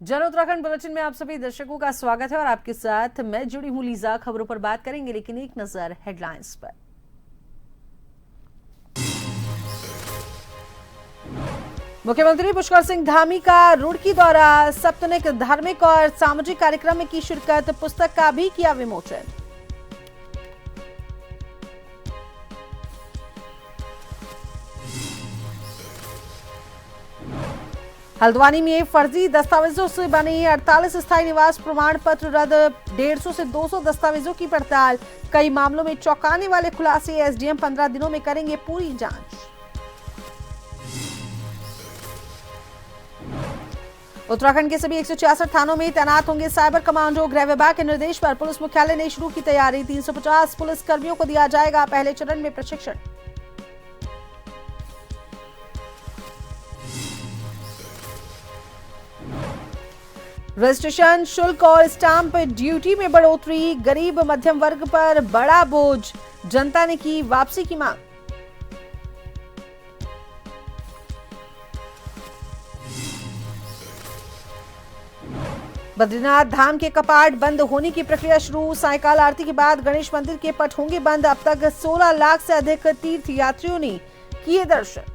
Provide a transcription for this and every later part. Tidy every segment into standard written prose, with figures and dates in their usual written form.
जन उत्तराखंड बुलेटिन में आप सभी दर्शकों का स्वागत है और आपके साथ मैं जुड़ी हूं लीजा। खबरों पर बात करेंगे, लेकिन एक नजर हेडलाइंस पर। मुख्यमंत्री पुष्कर सिंह धामी का रुड़की दौरा, सप्ताहिक धार्मिक और सामाजिक कार्यक्रम में की शिरकत, पुस्तक का भी किया विमोचन। हल्द्वानी में फर्जी दस्तावेजों से बने 48 स्थायी निवास प्रमाण पत्र रद्द, 150 से 200 दस्तावेजों की पड़ताल, कई मामलों में चौंकाने वाले खुलासे, एसडीएम 15 दिनों में करेंगे पूरी जांच। उत्तराखंड के सभी 166 थानों में तैनात होंगे साइबर कमांडो, गृह विभाग के निर्देश पर पुलिस मुख्यालय ने शुरू की तैयारी, 350 पुलिस कर्मियों को दिया जाएगा पहले चरण में प्रशिक्षण। रजिस्ट्रेशन शुल्क और स्टाम्प ड्यूटी में बढ़ोतरी, गरीब मध्यम वर्ग पर बड़ा बोझ, जनता ने की वापसी की मांग। बद्रीनाथ धाम के कपाट बंद होने की प्रक्रिया शुरू, सायकाल आरती के बाद गणेश मंदिर के पट होंगे बंद, अब तक 16 लाख से अधिक तीर्थ यात्रियों ने किए दर्शन।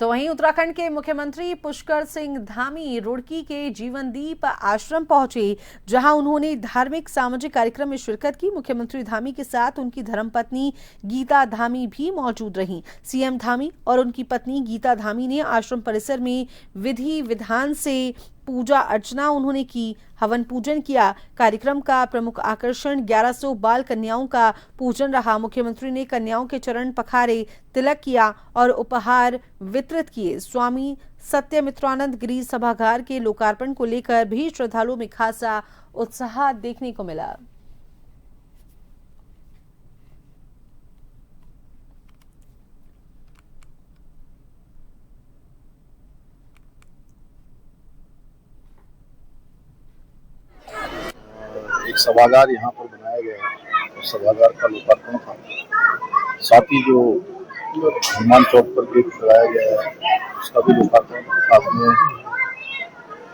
तो वहीं उत्तराखंड के मुख्यमंत्री पुष्कर सिंह धामी रुड़की के जीवनदीप आश्रम पहुंचे, जहां उन्होंने धार्मिक सामाजिक कार्यक्रम में शिरकत की। मुख्यमंत्री धामी के साथ उनकी धर्मपत्नी गीता धामी भी मौजूद रहीं। सीएम धामी और उनकी पत्नी गीता धामी ने आश्रम परिसर में विधि विधान से पूजा अर्चना उन्होंने की, हवन पूजन किया। कार्यक्रम का प्रमुख आकर्षण 1100 बाल कन्याओं का पूजन रहा। मुख्यमंत्री ने कन्याओं के चरण पखारे, तिलक किया और उपहार वितरित किए। स्वामी सत्यमित्रानंद गिरी सभागार के लोकार्पण को लेकर भी श्रद्धालुओं में खासा उत्साह देखने को मिला। एक सभागार यहाँ पर बनाया गया है और सभागार का लोकार्पण था। साथ ही जो हनुमान चौक पर गेट लगाया गया है उसका भी लोकार्पण, साथ में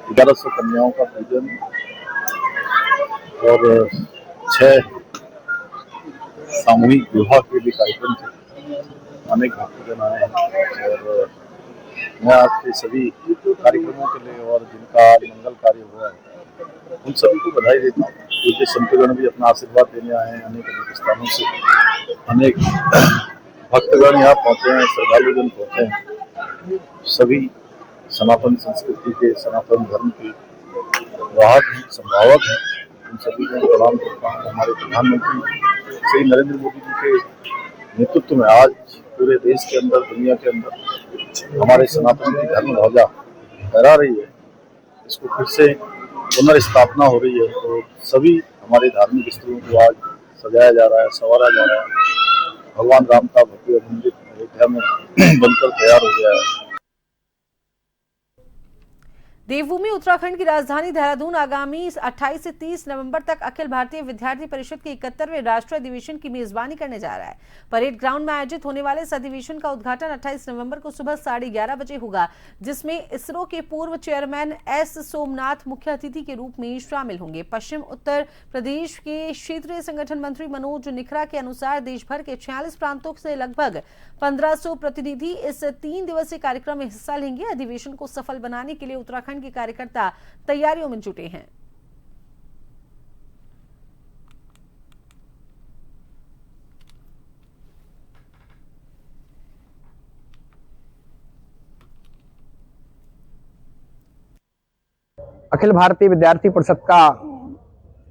1100 कन्याओं का पूजन और 6 सामूहिक विवाह के भी कार्यक्रम थे। अनेक भक्तजन आए हैं और मैं आपके सभी कार्यक्रमों के लिए और जिनका मंगल कार्य हुआ है उन सभी को बधाई देता हूँ। पूज्य संतगण भी अपना आशीर्वाद देने आए हैं, अनेक अनेक स्थानों से अनेक भक्तगण यहाँ पहुंचे हैं, श्रद्धालुजन पहुंचे हैं। सभी सनातन संस्कृति के, सनातन धर्म के वाहक हैं, संभावक हैं। उन सभी को प्रणाम करता हूँ। हमारे प्रधानमंत्री श्री नरेंद्र मोदी जी के नेतृत्व में आज पूरे देश के अंदर, दुनिया के अंदर हमारे सनातन की धर्म ध्वजा लहरा रही है। इसको फिर से पुनर्स्थापना हो रही है। तो सभी हमारे धार्मिक स्थलों को आज सजाया जा रहा है, संवारा जा रहा है। भगवान राम का भव्य मंदिर अयोध्या में बनकर तैयार हो गया है। देवभूमि उत्तराखंड की राजधानी देहरादून आगामी 28 से 30 नवंबर तक अखिल भारतीय विद्यार्थी परिषद के 71वें राष्ट्रीय अधिवेशन की मेजबानी करने जा रहा है। परेड ग्राउंड में आयोजित होने वाले इस अधिवेशन का उद्घाटन 28 नवंबर को सुबह 11:30 बजे होगा, जिसमें इसरो के पूर्व चेयरमैन एस सोमनाथ मुख्य अतिथि के रूप में शामिल होंगे। पश्चिम उत्तर प्रदेश के क्षेत्रीय संगठन मंत्री मनोज निखरा के अनुसार देश भर के 46 प्रांतों से लगभग 1500 प्रतिनिधि इस 3 दिवसीय कार्यक्रम में हिस्सा लेंगे। अधिवेशन को सफल बनाने के लिए उत्तराखंड के कार्यकर्ता तैयारियों में जुटे हैं। अखिल भारतीय विद्यार्थी परिषद का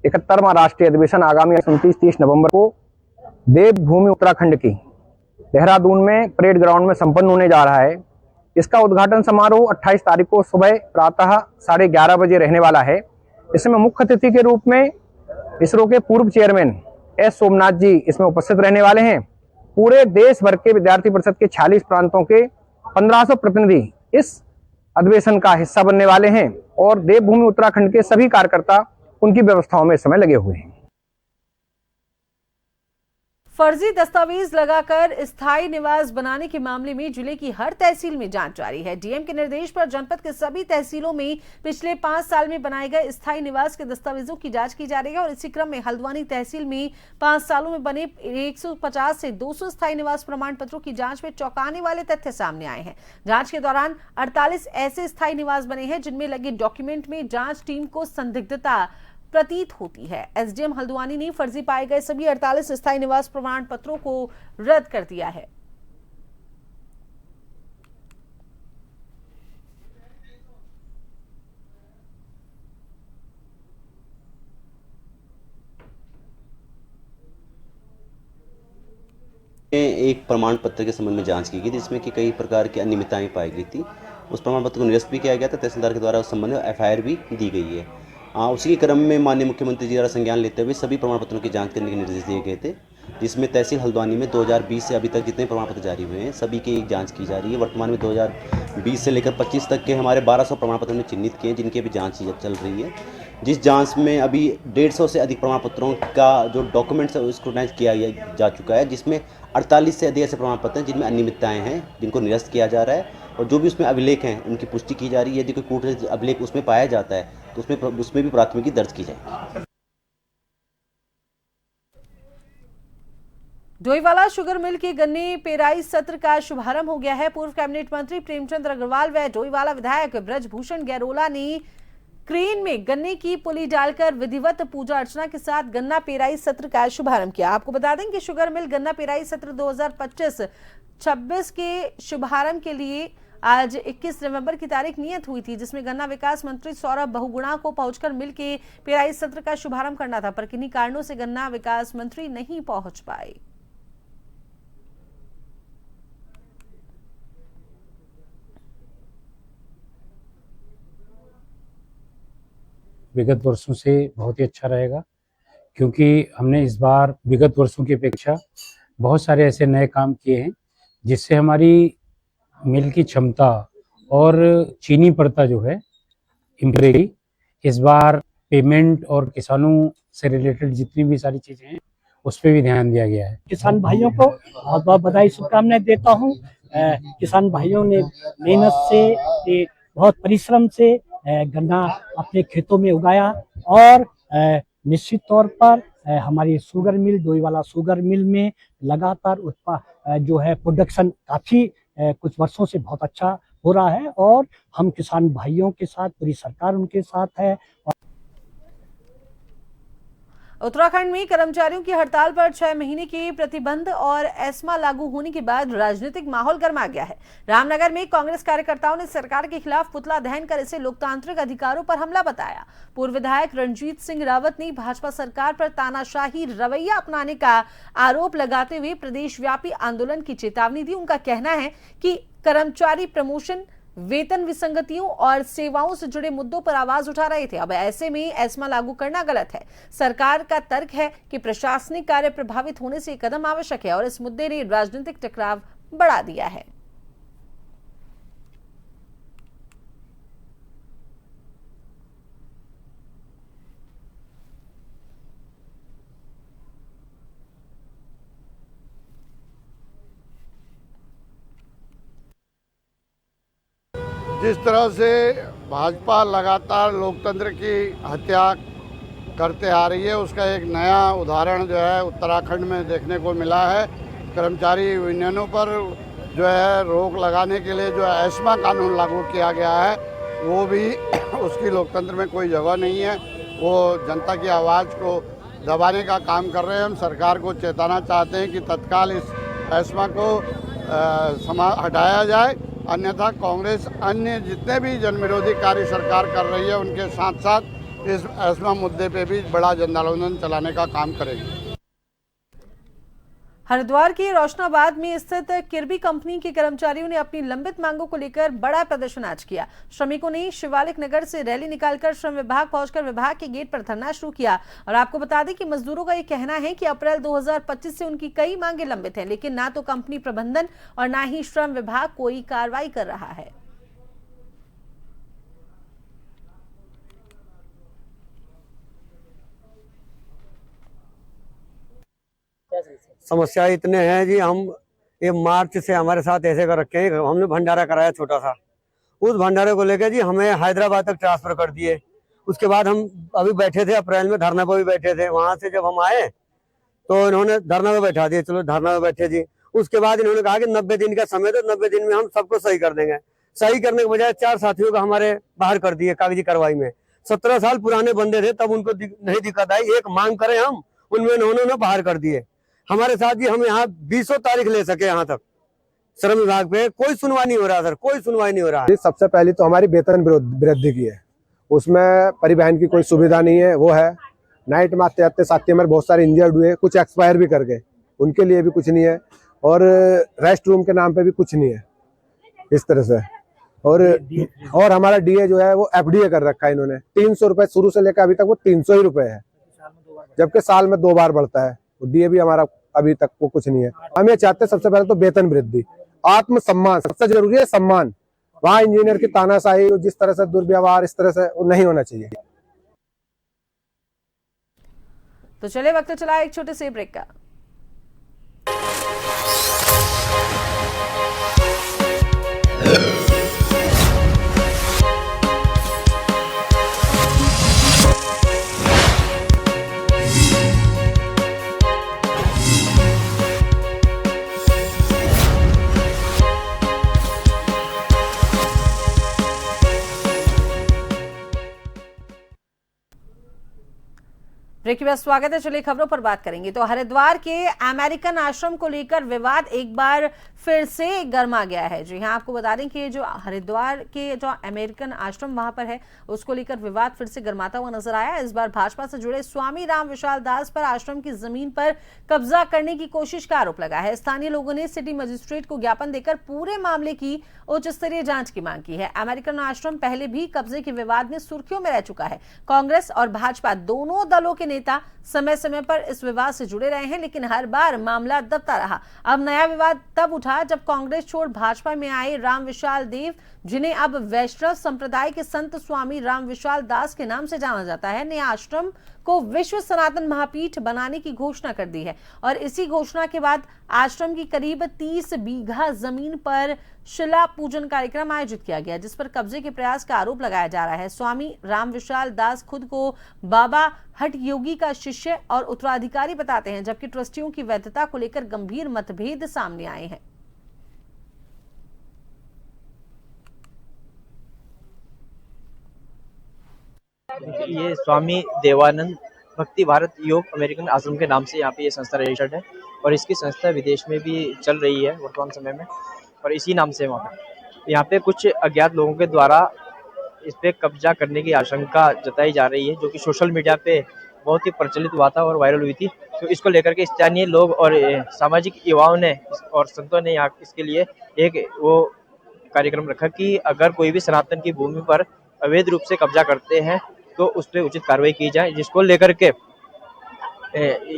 71वां राष्ट्रीय अधिवेशन आगामी 29-30 नवंबर को देवभूमि उत्तराखंड की देहरादून में परेड ग्राउंड में संपन्न होने जा रहा है। इसका उद्घाटन समारोह 28 तारीख को सुबह प्रातः 11:30 बजे रहने वाला है। इसमें मुख्य अतिथि के रूप में इसरो के पूर्व चेयरमैन एस सोमनाथ जी इसमें उपस्थित रहने वाले हैं। पूरे देश भर के विद्यार्थी परिषद के 46 प्रांतों के 1500 प्रतिनिधि इस अधिवेशन का हिस्सा बनने वाले हैं और देवभूमि उत्तराखंड के सभी कार्यकर्ता उनकी व्यवस्थाओं में इस समय लगे हुए हैं। फर्जी दस्तावेज लगाकर स्थायी निवास बनाने के मामले में जिले की हर तहसील में जांच जारी है। डीएम के निर्देश पर जनपद के सभी तहसीलों में पिछले 5 साल में बनाए गए स्थायी निवास के दस्तावेजों की जांच की जा रही है और इसी क्रम में हल्द्वानी तहसील में 5 सालों में बने 150 से 200 स्थायी निवास प्रमाण पत्रों की जांच में चौंकाने वाले तथ्य सामने आए हैं। जांच के दौरान 48 ऐसे स्थायी निवास बने हैं जिनमें लगे डॉक्यूमेंट में जांच टीम को संदिग्धता प्रतीत होती है। एसडीएम हल्द्वानी ने फर्जी पाए गए सभी 48 स्थायी निवास प्रमाण पत्रों को रद्द कर दिया है। एक प्रमाण पत्र के संबंध में जांच की गई जिसमें कि कई प्रकार की अनियमितताएं पाई गई थी। उस प्रमाण पत्र को निरस्त भी किया गया था। तहसीलदार के द्वारा उस संबंध में एफआईआर भी दी गई है। उसी के क्रम में माननीय मुख्यमंत्री जी द्वारा संज्ञान लेते हुए सभी प्रमाण पत्रों की जांच करने के निर्देश दिए गए थे, जिसमें तहसील हल्द्वानी में 2020 से अभी तक जितने प्रमाण पत्र जारी हुए हैं सभी की जांच की जा रही है। वर्तमान में 2020 से लेकर 25 तक के हमारे 1200 प्रमाण पत्र में चिन्हित किए हैं जिनकी अभी जांच चल रही है, जिस जांच में अभी 150 से अधिक प्रमाण पत्रों का जो डॉक्यूमेंट्स है उसको स्क्रूटाइज किया जा चुका है, जिसमें 48 से अधिक ऐसे प्रमाण पत्र हैं जिनमें अनियमितताएं हैं जिनको निरस्त किया जा रहा है और जो भी उसमें अभिलेख हैं उनकी पुष्टि की जा रही है। यदि कोई कूटनीतिक अभिलेख उसमें पाया जाता है तो उसमें भी प्राथमिकी दर्ज की जाएगी। डोईवाला शुगर मिल के गन्ने पेराई सत्र का शुभारंभ हो गया है। पूर्व कैबिनेट मंत्री प्रेमचंद अग्रवाल व डोईवाला विधायक ब्रजभूषण गैरोला ने क्रेन में गन्ने की पुली डालकर विधिवत पूजा अर्चना के साथ गन्ना पेराई सत्र का शुभारंभ किया। आपको बता दें कि शुगर मिल गन्ना पेराई सत्र 2025-26 के शुभारंभ के लिए आज 21 नवंबर की तारीख नियत हुई थी, जिसमें गन्ना विकास मंत्री सौरभ बहुगुणा को पहुंचकर मिल के पेराई सत्र का शुभारंभ करना था, पर किन्हीं कारणों से गन्ना विकास मंत्री नहीं पहुंच पाए। विगत वर्षों से बहुत ही अच्छा रहेगा, क्योंकि हमने इस बार विगत वर्षों की अपेक्षा बहुत सारे ऐसे नए काम किए हैं जिससे हमारी मिल की क्षमता और चीनी प्रथा जो है इम्प्रूव होगी। इस बार पेमेंट और किसानों से रिलेटेड जितनी भी सारी चीजें हैं उस पर भी ध्यान दिया गया है। किसान भाइयों को बहुत बहुत बधाई शुभकामनाएं देता हूँ। किसान भाइयों ने मेहनत से बहुत परिश्रम से गन्ना अपने खेतों में उगाया और निश्चित तौर पर हमारी sugar mill Doiwala sugar mill में लगातार जो है प्रोडक्शन काफी कुछ वर्षों से बहुत अच्छा हो रहा है और हम किसान भाइयों के साथ, पूरी सरकार उनके साथ है। उत्तराखंड में कर्मचारियों की हड़ताल पर 6 महीने के प्रतिबंध और एस्मा लागू होने के बाद राजनीतिक माहौल गर्मा गया है। रामनगर में कांग्रेस कार्यकर्ताओं ने सरकार के खिलाफ पुतला दहन कर इसे लोकतांत्रिक अधिकारों पर हमला बताया। पूर्व विधायक रणजीत सिंह रावत ने भाजपा सरकार पर तानाशाही रवैया अपनाने का आरोप लगाते हुए प्रदेशव्यापी आंदोलन की चेतावनी दी। उनका कहना है कि कर्मचारी प्रमोशन, वेतन विसंगतियों और सेवाओं से जुड़े मुद्दों पर आवाज उठा रहे थे। अब ऐसे में एस्मा लागू करना गलत है। सरकार का तर्क है कि प्रशासनिक कार्य प्रभावित होने से कदम आवश्यक है और इस मुद्दे ने राजनीतिक टकराव बढ़ा दिया है। जिस तरह से भाजपा लगातार लोकतंत्र की हत्या करते आ रही है, उसका एक नया उदाहरण जो है उत्तराखंड में देखने को मिला है। कर्मचारी यूनियनों पर जो है रोक लगाने के लिए जो एस्मा कानून लागू किया गया है, वो भी उसकी लोकतंत्र में कोई जगह नहीं है। वो जनता की आवाज़ को दबाने का काम कर रहे हैं। हम सरकार को चेताना चाहते हैं कि तत्काल इस एस्मा को हटाया जाए, अन्यथा कांग्रेस अन्य जितने भी जनविरोधी कार्य सरकार कर रही है उनके साथ साथ इस एस्मा मुद्दे पे भी बड़ा जन आंदोलन चलाने का काम करेगी। हरिद्वार के रोशनाबाद में स्थित किरबी कंपनी के कर्मचारियों ने अपनी लंबित मांगों को लेकर बड़ा प्रदर्शन आज किया। श्रमिकों ने शिवालिक नगर से रैली निकालकर श्रम विभाग पहुंचकर विभाग के गेट पर धरना शुरू किया। और आपको बता दें कि मजदूरों का ये कहना है कि अप्रैल 2025 से उनकी कई मांगे लंबित हैं, लेकिन ना तो कंपनी प्रबंधन और ना ही श्रम विभाग कोई कार्रवाई कर रहा है। समस्या इतने हैं जी, हम ये मार्च से हमारे साथ ऐसे कर रखे हैं। हमने भंडारा कराया छोटा सा, उस भंडारे को लेकर जी हमें हैदराबाद तक ट्रांसफर कर दिए। उसके बाद हम अभी बैठे थे अप्रैल में, धरना पर भी बैठे थे। वहां से जब हम आए तो इन्होंने धरना में बैठा दिए। चलो धरना में बैठे जी, उसके बाद इन्होंने कहा कि 90 दिन का समय, तो 90 दिन में हम सबको सही कर देंगे। सही करने के बजाय 4 साथियों को हमारे बाहर कर दिए कागजी कार्रवाई में। 17 साल पुराने बंदे थे, तब उनको नहीं दिक्कत आई। एक मांग करें हम, उनमें उन्होंने बाहर कर दिए हमारे साथ जी। हम यहाँ 20 तारीख ले सके, यहाँ तक श्रम विभाग पे कोई सुनवाई नहीं हो रहा सर, कोई सुनवाई नहीं हो रहा है। सबसे पहले तो हमारी वेतन वृद्धि की है, उसमें परिवहन की कोई सुविधा नहीं है। वो है नाइट में आते साथी हमारे बहुत सारे इंजर्ड हुए, कुछ एक्सपायर भी कर गए, उनके लिए भी कुछ नहीं है। और रेस्ट रूम के नाम पे भी कुछ नहीं है इस तरह से। और हमारा डीए जो है वो एफडीए कर रखा है इन्होंने। 300 रुपए शुरू से लेकर अभी तक वो 300 ही रुपए है, जबकि साल में 2 बार बढ़ता है। डीए भी हमारा अभी तक वो कुछ नहीं है। हम ये चाहते हैं सबसे पहले तो वेतन वृद्धि, आत्मसम्मान सबसे जरूरी है, सम्मान। वहाँ इंजीनियर की तानाशाही, जिस तरह से दुर्व्यवहार, इस तरह से वो नहीं होना चाहिए। तो चले वक्त चला एक छोटे से ब्रेक का। ब्रेक के बाद स्वागत है। चलिए खबरों पर बात करेंगे। तो हरिद्वार के अमेरिकन आश्रम को लेकर विवाद एक बार फिर से गर्मा गया है। जी हाँ, आपको बता दें कि जो हरिद्वार के जो अमेरिकन आश्रम वहां पर है, उसको लेकर विवाद फिर से गर्माता हुआ नजर आया। इस बार भाजपा से जुड़े स्वामी राम विशाल दास पर आश्रम की जमीन पर कब्जा करने की कोशिश का आरोप लगा है। स्थानीय लोगों ने सिटी मजिस्ट्रेट को ज्ञापन देकर पूरे मामले की उच्च स्तरीय जांच की मांग की है। अमेरिकन आश्रम पहले भी कब्जे के विवाद में सुर्खियों में रह चुका है। कांग्रेस और भाजपा दोनों दलों के नेता समय समय पर इस विवाद से जुड़े रहे हैं, लेकिन हर बार मामला दबता रहा। अब नया विवाद तब उठा जब कांग्रेस छोड़ भाजपा में आए राम विशाल देव, जिन्हें अब वैष्णव संप्रदाय के संत स्वामी राम विशाल दास के नाम से जाना जाता है, ने आश्रम को विश्व सनातन महापीठ बनाने की घोषणा कर दी है। और इसी घोषणा के बाद आश्रम की करीब 30 बीघा जमीन पर शिला पूजन कार्यक्रम आयोजित किया गया, जिस पर कब्जे के प्रयास का आरोप लगाया जा रहा है। स्वामी राम विशाल दास खुद को बाबा हठ योगी का शिष्य और उत्तराधिकारी बताते हैं, जबकि ट्रस्टियों की वैधता को लेकर गंभीर मतभेद सामने आए हैं। ये स्वामी देवानंद भक्ति भारत योग अमेरिकन आश्रम के नाम से यहाँ पे ये संस्था रजिस्टर्ड है, और इसकी संस्था विदेश में भी चल रही है वर्तमान समय में, और इसी नाम से वहाँ पे यहाँ पे कुछ अज्ञात लोगों के द्वारा इस पे कब्जा करने की आशंका जताई जा रही है, जो कि सोशल मीडिया पे बहुत ही प्रचलित हुआ था और वायरल हुई थी। तो इसको लेकर के स्थानीय लोग और सामाजिक युवाओं ने और संतों ने यहाँ इसके लिए एक वो कार्यक्रम रखा कि अगर कोई भी सनातन की भूमि पर अवैध रूप से कब्जा करते हैं तो उस पर उचित कार्रवाई की जाए, जिसको लेकर के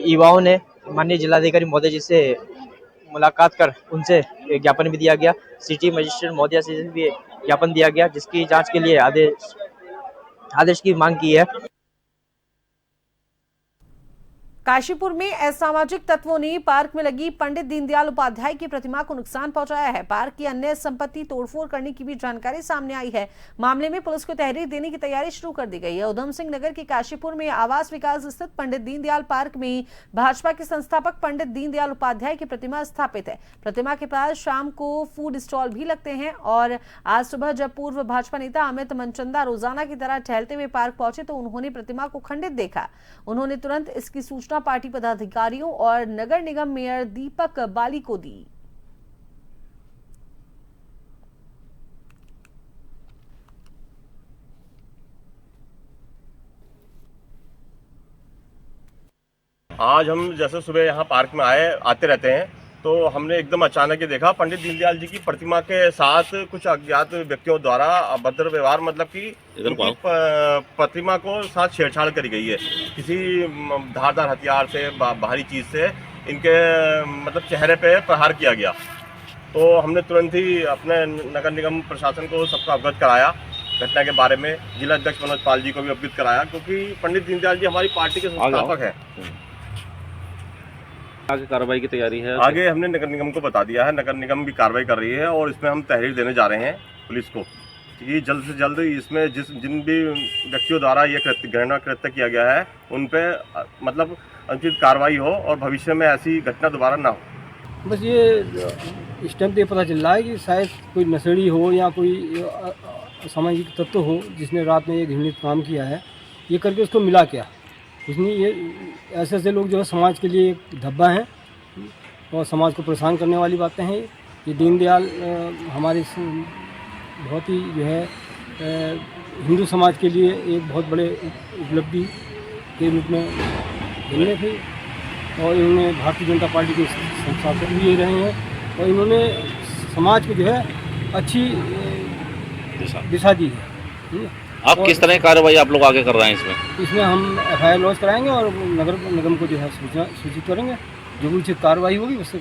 युवाओं ने माननीय जिलाधिकारी महोदय जी से मुलाकात कर उनसे ज्ञापन भी दिया गया। सिटी मजिस्ट्रेट महोदय से भी ज्ञापन दिया गया, जिसकी जांच के लिए आदेश की मांग की है। काशीपुर में असामाजिक तत्वों ने पार्क में लगी पंडित दीनदयाल उपाध्याय की प्रतिमा को नुकसान पहुंचाया है। पार्क की अन्य संपत्ति तोड़फोड़ करने की भी जानकारी सामने आई है। मामले में पुलिस को तहरीर देने की तैयारी शुरू कर दी गई है। उधम सिंह नगर के काशीपुर में आवास विकास स्थित पंडित दीनदयाल पार्क में भाजपा के संस्थापक पंडित दीनदयाल उपाध्याय की प्रतिमा स्थापित है। प्रतिमा के पास शाम को फूड स्टॉल भी लगते हैं, और आज सुबह जब पूर्व भाजपा नेता अमित मनचंदा रोजाना की तरह टहलते हुए पार्क पहुंचे तो उन्होंने प्रतिमा को खंडित देखा। उन्होंने तुरंत इसकी सूचना पार्टी पदाधिकारियों और नगर निगम मेयर दीपक बाली को दी। आज हम जैसे सुबह यहाँ पार्क में आते रहते हैं, तो हमने एकदम अचानक ही देखा पंडित दीनदयाल जी की प्रतिमा के साथ कुछ अज्ञात व्यक्तियों द्वारा अभद्र व्यवहार, मतलब कि उनकी प्रतिमा को साथ छेड़छाड़ करी गई है। किसी धारदार हथियार से, भारी चीज से इनके मतलब चेहरे पे प्रहार किया गया। तो हमने तुरंत ही अपने नगर निगम प्रशासन को सबको अवगत कराया घटना के बारे में। जिला अध्यक्ष मनोज पाल जी को भी अवगत कराया, क्योंकि पंडित दीनदयाल जी हमारी पार्टी के संस्थापक हैं। आगे कार्रवाई की तैयारी है? आगे हमने नगर निगम को बता दिया है, नगर निगम भी कार्रवाई कर रही है और इसमें हम तहरीर देने जा रहे हैं पुलिस को कि जल्द से जल्द इसमें जिन भी व्यक्तियों द्वारा ये घृणा कृत्य किया गया है उन पे मतलब अनुचित कार्रवाई हो और भविष्य में ऐसी घटना दोबारा ना हो। बस ये इस टाइम पे पता चल रहा है कि शायद कोई नशेड़ी हो या कोई असामाजिक तत्व हो जिसने रात में ये घृणित काम किया है। ये करके उसको मिला क्या? कुछ नहीं। ये ऐसे ऐसे लोग जो है समाज के लिए एक धब्बा हैं और समाज को परेशान करने वाली बातें हैं। ये दीनदयाल हमारे बहुत ही जो है हिंदू समाज के लिए एक बहुत बड़े उपलब्धि के रूप में गिने थे और इन्होंने भारतीय जनता पार्टी के संस्थापक भी ये रहे हैं और इन्होंने समाज को जो है अच्छी दिशा दी है। आप किस तरह की कार्रवाई आप लोग आगे कर रहे हैं इसमें हम FIR लॉन्च कराएंगे और नगर निगम को जो है सूचित करेंगे। जो भी उचित कार्रवाई होगी उससे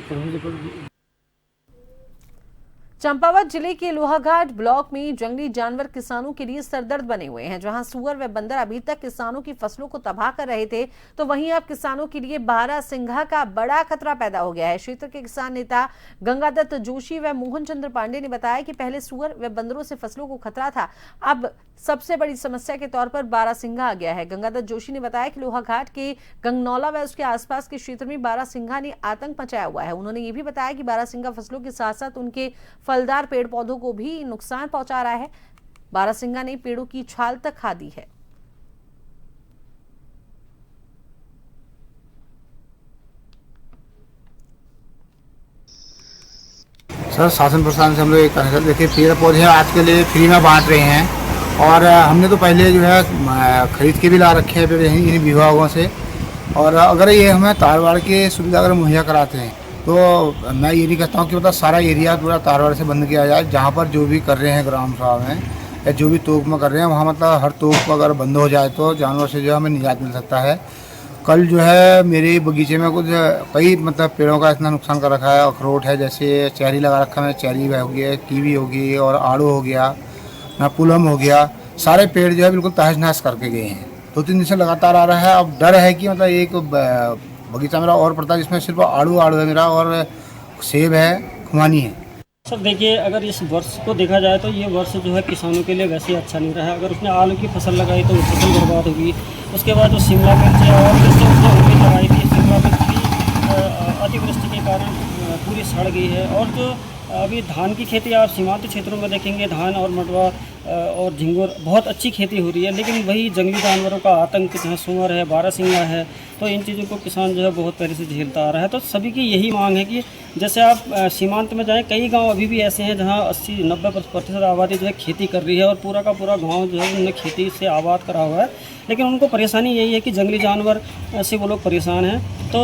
चंपावत जिले के लोहाघाट ब्लॉक में जंगली जानवर किसानों के लिए सरदर्द बने हुए हैं। जहां सुअर व बंदर अभी तक किसानों की फसलों को तबाह कर रहे थे, तो वहीं अब किसानों के लिए बारहसिंघा का बड़ा खतरा पैदा हो गया है। क्षेत्र के किसान नेता गंगादत्त जोशी व मोहन चंद्र पांडे ने बताया कि पहले सुअर व बंदरों से फसलों को खतरा था, अब सबसे बड़ी समस्या के तौर पर बारहसिंघा आ गया है। गंगादत्त जोशी ने बताया कि लोहाघाट के गंगनौला व उसके आसपास के क्षेत्र में बारहसिंघा ने आतंक मचाया हुआ है। उन्होंने ये भी बताया कि बारहसिंघा फसलों के साथ साथ उनके फलदार पेड़ पौधों को भी नुकसान पहुंचा रहा है। बारहसिंघा ने पेड़ों की छाल तक खा दी है। सर, शासन प्रशासन से हम लोग एक कहना चाहते, देखिए पेड़ पौधे आज के लिए फ्री में बांट रहे हैं और हमने तो पहले जो है खरीद के भी ला रखे हैं पेड़ इन विभागों से। और अगर ये हमें तारवाड़ की सुविधा अगर मुहैया कराते हैं तो मैं ये नहीं कहता हूँ कि मतलब सारा एरिया पूरा तारवाड़ से बंद किया जाए। जहाँ पर जो भी कर रहे हैं ग्राम सभा में या जो भी तोप में कर रहे हैं वहाँ मतलब हर तोप अगर बंद हो जाए तो जानवर से जो है हमें निजात मिल सकता है। कल जो है मेरे बगीचे में कुछ कई मतलब पेड़ों का इतना नुकसान कर रखा है। अखरोट है, जैसे चेरी लगा रखा है, चेरी हो गई, कीवी होगी और आड़ू हो गया, पुलम हो गया, सारे पेड़ जो है बिल्कुल तहस नहस करके गए हैं। 2-3 दिन से लगातार आ रहा है। अब डर है कि मतलब एक बगीचा मेरा और पड़ता है जिसमें सिर्फ आड़ू है मेरा और सेब है, खुमानी है। सर देखिए, अगर इस वर्ष को देखा जाए तो ये वर्ष जो है किसानों के लिए वैसे अच्छा नहीं रहा है। अगर उसने आलू की फसल लगाई तो फसल बर्बाद होगी। उसके बाद जो शिमला मिर्च है और जिससे उसने उम्मीद लगाई थी, शिमला मिर्च भी अतिवृष्टि के कारण पूरी सड़ गई है। और जो अभी धान की खेती आप सीमांत क्षेत्रों में देखेंगे, धान और मटवा और झिंगुर बहुत अच्छी खेती हो रही है, लेकिन वही जंगली जानवरों का आतंक, जहाँ सुअर है, बारहसिंघा है, तो इन चीज़ों को किसान जो है बहुत पहले से झेलता आ रहा है। तो सभी की यही मांग है कि जैसे आप सीमांत में जाएं, कई गांव अभी भी ऐसे हैं जहां 80-90% आबादी जो है खेती कर रही है और पूरा का पूरा गांव जो है उन्होंने खेती से आबाद करा हुआ है, लेकिन उनको परेशानी यही है कि जंगली जानवर से वो लोग परेशान हैं। तो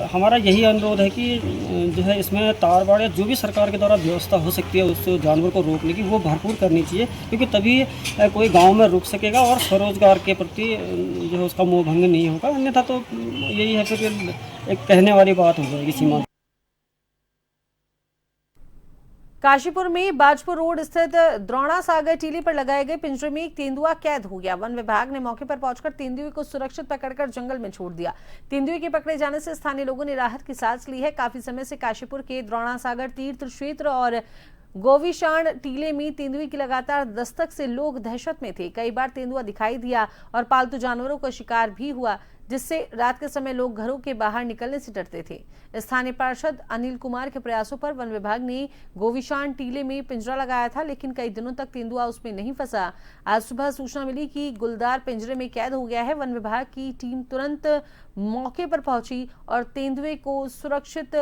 हमारा यही अनुरोध है कि जो है इसमें तारबाड़ या जो भी सरकार के द्वारा व्यवस्था हो सकती है उस जानवर को रोकने की, वो भरपूर करनी चाहिए, क्योंकि तभी कोई गाँव में रुक सकेगा और स्वरोजगार के प्रति जो है उसका मोह भंग नहीं होगा। अन्यथा तो यही है फिर एक कहने वाली बात हो जाएगी सीमा। काशीपुर में बाजपुर रोड स्थित द्रोणा सागर टीले पर लगाए गए पिंजरे में एक तेंदुआ कैद हो गया। वन विभाग ने मौके पर पहुंचकर तेंदुए को सुरक्षित पकड़कर जंगल में छोड़ दिया। तेंदुए के पकड़े जाने से स्थानीय लोगों ने राहत की सांस ली है। काफी समय से काशीपुर के द्रोणा सागर तीर्थ क्षेत्र और गोविशाण टीले में तेंदुए की लगातार दस्तक से लोग दहशत में थे। कई बार तेंदुआ दिखाई दिया और पालतू जानवरों का शिकार भी हुआ, जिससे रात के समय लोग घरों के बाहर निकलने से डरते थे। स्थानीय पार्षद अनिल कुमार के प्रयासों पर वन विभाग ने गोविशाण टीले में पिंजरा लगाया था, लेकिन कई दिनों तक तेंदुआ उसमें नहीं फंसा। आज सुबह सूचना मिली कि गुलदार पिंजरे में कैद हो गया है। वन विभाग की टीम तुरंत मौके पर पहुंची और तेंदुए को सुरक्षित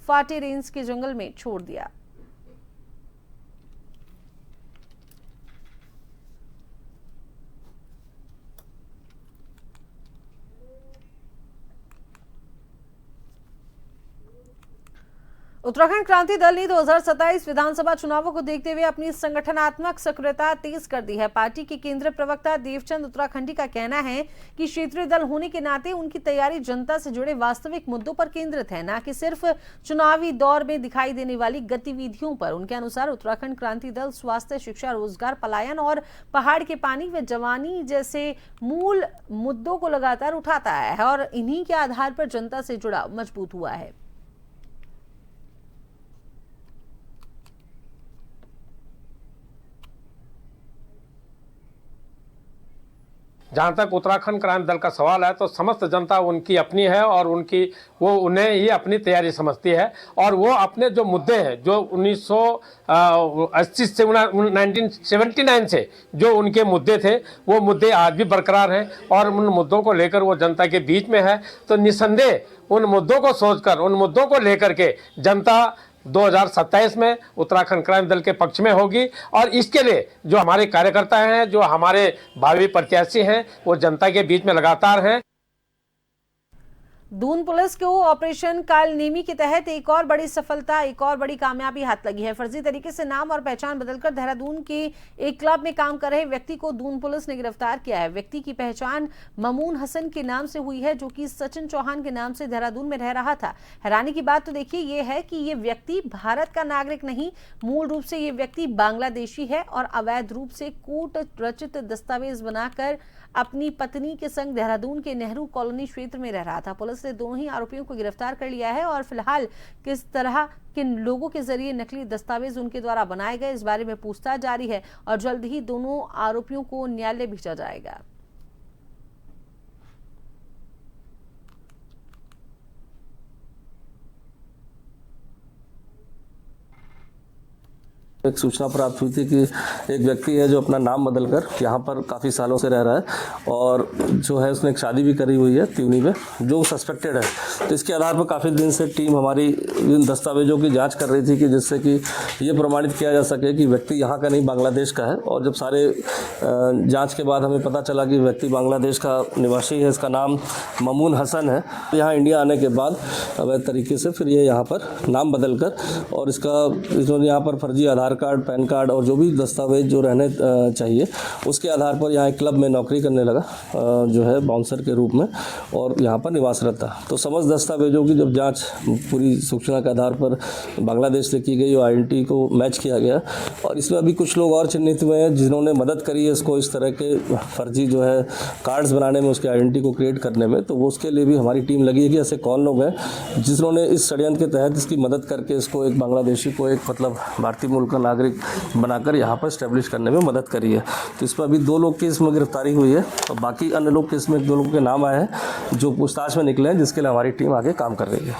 फाटे रेंज के जंगल में छोड़ दिया। उत्तराखंड क्रांति दल ने 2027 विधानसभा चुनावों को देखते हुए अपनी संगठनात्मक सक्रियता तेज कर दी है। पार्टी के केंद्रीय प्रवक्ता देवचंद उत्तराखंडी का कहना है कि क्षेत्रीय दल होने के नाते उनकी तैयारी जनता से जुड़े वास्तविक मुद्दों पर केंद्रित है, न कि सिर्फ चुनावी दौर में दिखाई देने वाली गतिविधियों पर। उनके अनुसार उत्तराखंड क्रांति दल स्वास्थ्य, शिक्षा, रोजगार, पलायन और पहाड़ के पानी व जवानी जैसे मूल मुद्दों को लगातार उठाता है और इन्हीं के आधार पर जनता से जुड़ा मजबूत हुआ है। जहाँ तक उत्तराखंड क्रांति दल का सवाल है तो समस्त जनता उनकी अपनी है और उन्हें ही अपनी तैयारी समझती है और वो अपने जो मुद्दे हैं जो 1980 से 1979 से जो उनके मुद्दे थे वो मुद्दे आज भी बरकरार हैं और उन मुद्दों को लेकर वो जनता के बीच में है। तो निसंदेह उन मुद्दों को सोचकर, उन मुद्दों को लेकर के जनता 2027 में उत्तराखंड क्रांति दल के पक्ष में होगी और इसके लिए जो हमारे कार्यकर्ता हैं, जो हमारे भावी प्रत्याशी हैं, वो जनता के बीच में लगातार हैं। दून पुलिस को ऑपरेशन कालनेमी के तहत एक और बड़ी सफलता, एक और बड़ी कामयाबी हाथ लगी है। फर्जी तरीके से नाम और पहचान बदलकर देहरादून के एक क्लब में काम कर रहे व्यक्ति को दून पुलिस ने गिरफ्तार किया है। व्यक्ति की पहचान ममून हसन के नाम से हुई है, जो कि सचिन चौहान के नाम से देहरादून में रह रहा था। हैरानी की बात तो देखिए ये है कि ये व्यक्ति भारत का नागरिक नहीं, मूल रूप से ये व्यक्ति बांग्लादेशी है और अवैध रूप से कूट रचित दस्तावेज बनाकर अपनी पत्नी के संग देहरादून के नेहरू कॉलोनी क्षेत्र में रह रहा था। पुलिस ने दोनों ही आरोपियों को गिरफ्तार कर लिया है और फिलहाल किस तरह के लोगों के जरिए नकली दस्तावेज उनके द्वारा बनाए गए इस बारे में पूछताछ जारी है और जल्द ही दोनों आरोपियों को न्यायालय भेजा जाएगा। एक सूचना प्राप्त हुई थी कि एक व्यक्ति है जो अपना नाम बदलकर यहाँ पर काफ़ी सालों से रह रहा है और जो है उसने एक शादी भी करी हुई है त्यूनी में, जो सस्पेक्टेड है। तो इसके आधार पर काफ़ी दिन से टीम हमारी इन दस्तावेजों की जांच कर रही थी कि जिससे कि ये प्रमाणित किया जा सके कि व्यक्ति यहाँ का नहीं बांग्लादेश का है। और जब सारे जाँच के बाद हमें पता चला कि व्यक्ति बांग्लादेश का निवासी है, इसका नाम ममून हसन है। यहाँ इंडिया आने के बाद अवैध तरीके से फिर ये यहाँ पर नाम बदल कर और इन्होंने यहाँ पर फर्जी आधार कार्ड, पैन कार्ड और जो भी दस्तावेज जो रहने चाहिए उसके आधार पर यहाँ एक क्लब में नौकरी करने लगा, जो है बाउंसर के रूप में, और यहाँ पर निवासरत था। तो समस्त दस्तावेजों की जब जांच पूरी सूचना के आधार पर बांग्लादेश से की गई और आइडेंटिटी को मैच किया गया और इसमें अभी कुछ लोग और चिन्हित हुए हैं जिन्होंने मदद करी है इसको इस तरह के फर्जी जो है कार्ड्स बनाने में, उसके आइडेंटिटी को क्रिएट करने में। तो वो उसके लिए भी हमारी टीम लगी है कि ऐसे कौन लोग हैं जिन्होंने इस षड्यंत्र के तहत इसकी मदद करके इसको एक बांग्लादेशी को एक मतलब भारतीय मूल का नागरिक बनाकर यहाँ पर स्टैब्लिश करने में मदद करी है। तो इस पर अभी 2 लोग की इसमें गिरफ्तारी हुई है और बाकी अन्य लोग के इसमें 2 लोगों के नाम आए हैं जो पूछताछ में निकले हैं, जिसके लिए हमारी टीम आगे काम कर रही है।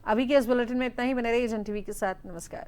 अभी के इस बुलेटिन में इतना ही। बने रहिए जन टीवी के साथ। नमस्कार।